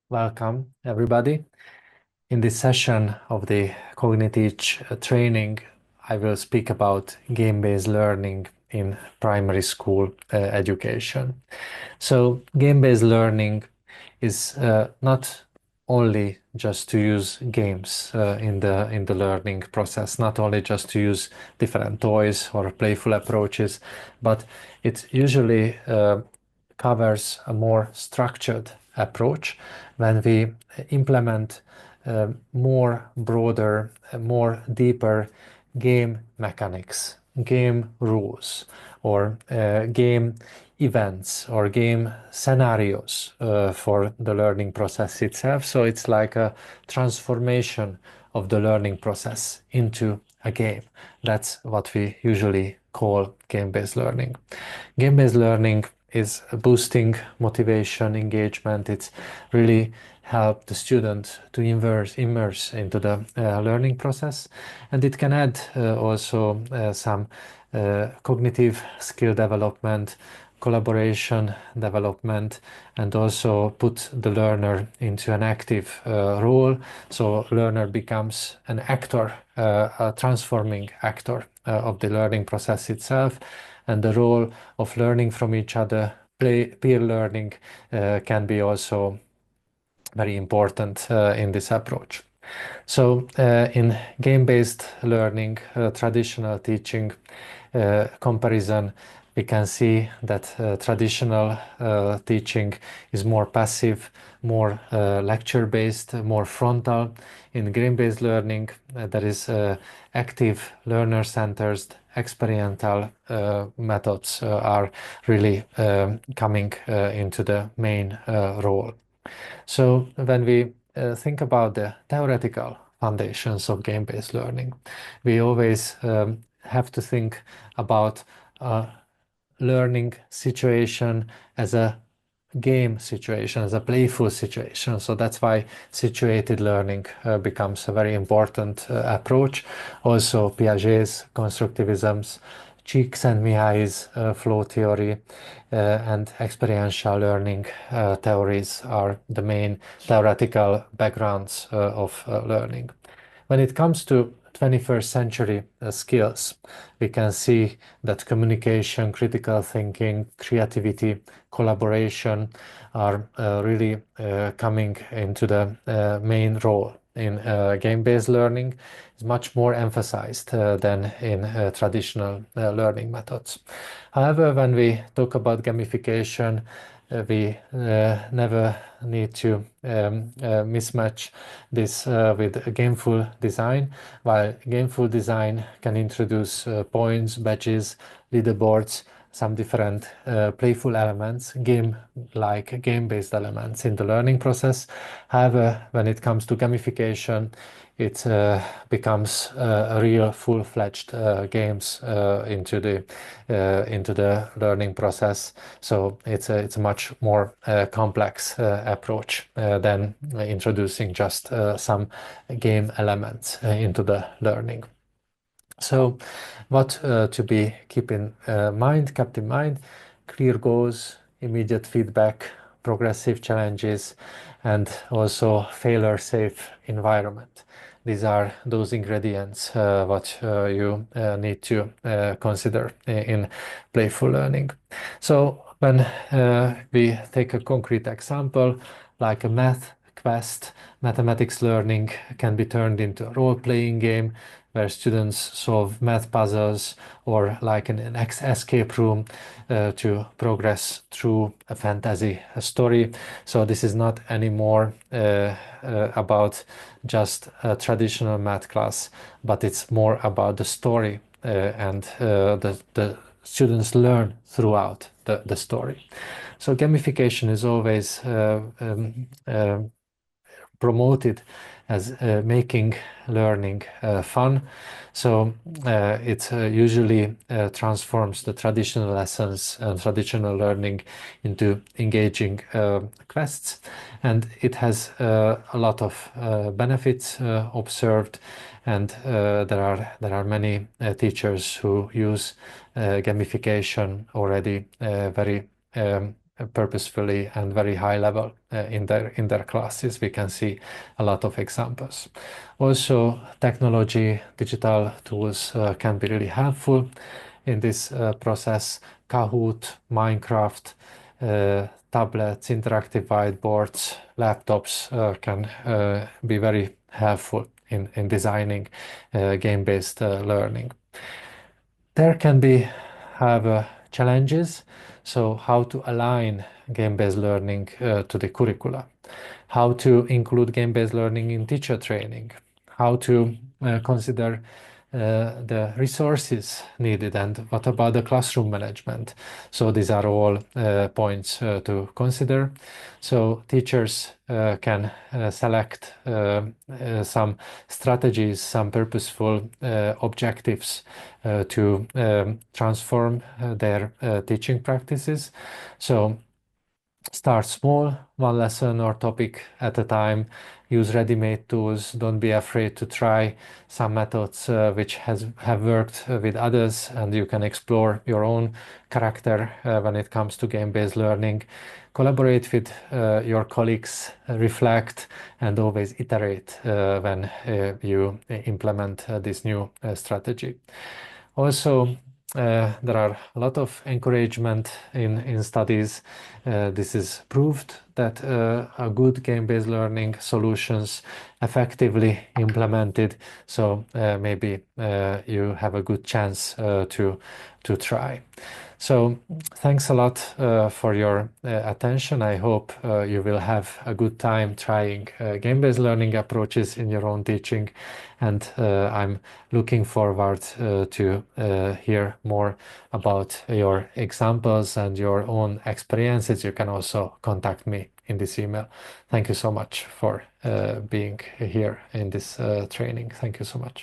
Welcome, everybody. In this session of the Cogni-Teach training, I will speak about game-based learning in primary school education. So, game-based learning is not only just to use games in the learning process, not only just to use different toys or playful approaches, but it usually covers a more structured approach when we implement more broader, more deeper game mechanics, game rules, or game events or game scenarios for the learning process itself. So it's like a transformation of the learning process into a game. That's what we usually call game-based learning. Game-based learning is boosting motivation, engagement. It's really help the student to immerse into the learning process, and it can add also some cognitive skill development, collaboration development, and also put the learner into an active role. So learner becomes an actor, a transforming actor of the learning process itself, and the role of learning from each other, peer learning, can be also very important in this approach. So, in game-based learning, traditional teaching comparison, we can see that traditional teaching is more passive, more lecture-based, more frontal. In game-based learning, there is active learner-centered experiential methods are really coming into the main role. So when we think about the theoretical foundations of game-based learning, we always have to think about a learning situation as a game situation, as a playful situation. So that's why situated learning becomes a very important approach. Also, Piaget's constructivism's Csikszentmihalyi's flow theory and experiential learning theories are the main theoretical backgrounds of learning. When it comes to 21st century skills, we can see that communication, critical thinking, creativity, collaboration are really coming into the main role in game-based learning. Is much more emphasized than in traditional learning methods. However, when we talk about gamification, we never need to mismatch this with gameful design. While gameful design can introduce points, badges, leaderboards, some different playful elements, game-based elements in the learning process. However, when it comes to gamification, it becomes a real full-fledged games into the learning process. So it's a much more complex approach than introducing just some game elements into the learning. So, what to be kept in mind, clear goals, immediate feedback, progressive challenges, and also failure-safe environment. These are those ingredients what you need to consider in playful learning. So, when we take a concrete example, like a math quest, mathematics learning can be turned into a role-playing game where students solve math puzzles or like an escape room to progress through a fantasy story. So this is not anymore about just a traditional math class, but it's more about the story and the students learn throughout the story. So gamification is always promoted as making learning fun. So it usually transforms the traditional lessons and traditional learning into engaging quests, and it has a lot of benefits observed, and there are many teachers who use gamification already very purposefully and very high level in their classes. We can see a lot of examples. Also, technology, digital tools can be really helpful in this process. Kahoot, Minecraft, tablets, interactive whiteboards, laptops can be very helpful in designing game-based learning. There can be have challenges. So how to align game-based learning to the curricula, how to include game-based learning in teacher training, how to consider the resources needed, and what about the classroom management. So these are all points to consider. So teachers can select some strategies, some purposeful objectives to transform their teaching practices. So start small, one lesson or topic at a time. Use ready-made tools. Don't be afraid to try some methods which have worked with others, and you can explore your own character when it comes to game-based learning. Collaborate with your colleagues, reflect, and always iterate when you implement this new strategy. Also, there are a lot of encouragement in studies. This is proved that a good game-based learning solutions effectively implemented. So maybe you have a good chance to try. So thanks a lot for your attention. I hope you will have a good time trying game-based learning approaches in your own teaching, and I'm looking forward to hear more about your examples and your own experiences. You can also contact me in this email. Thank you so much for being here in this training. Thank you so much.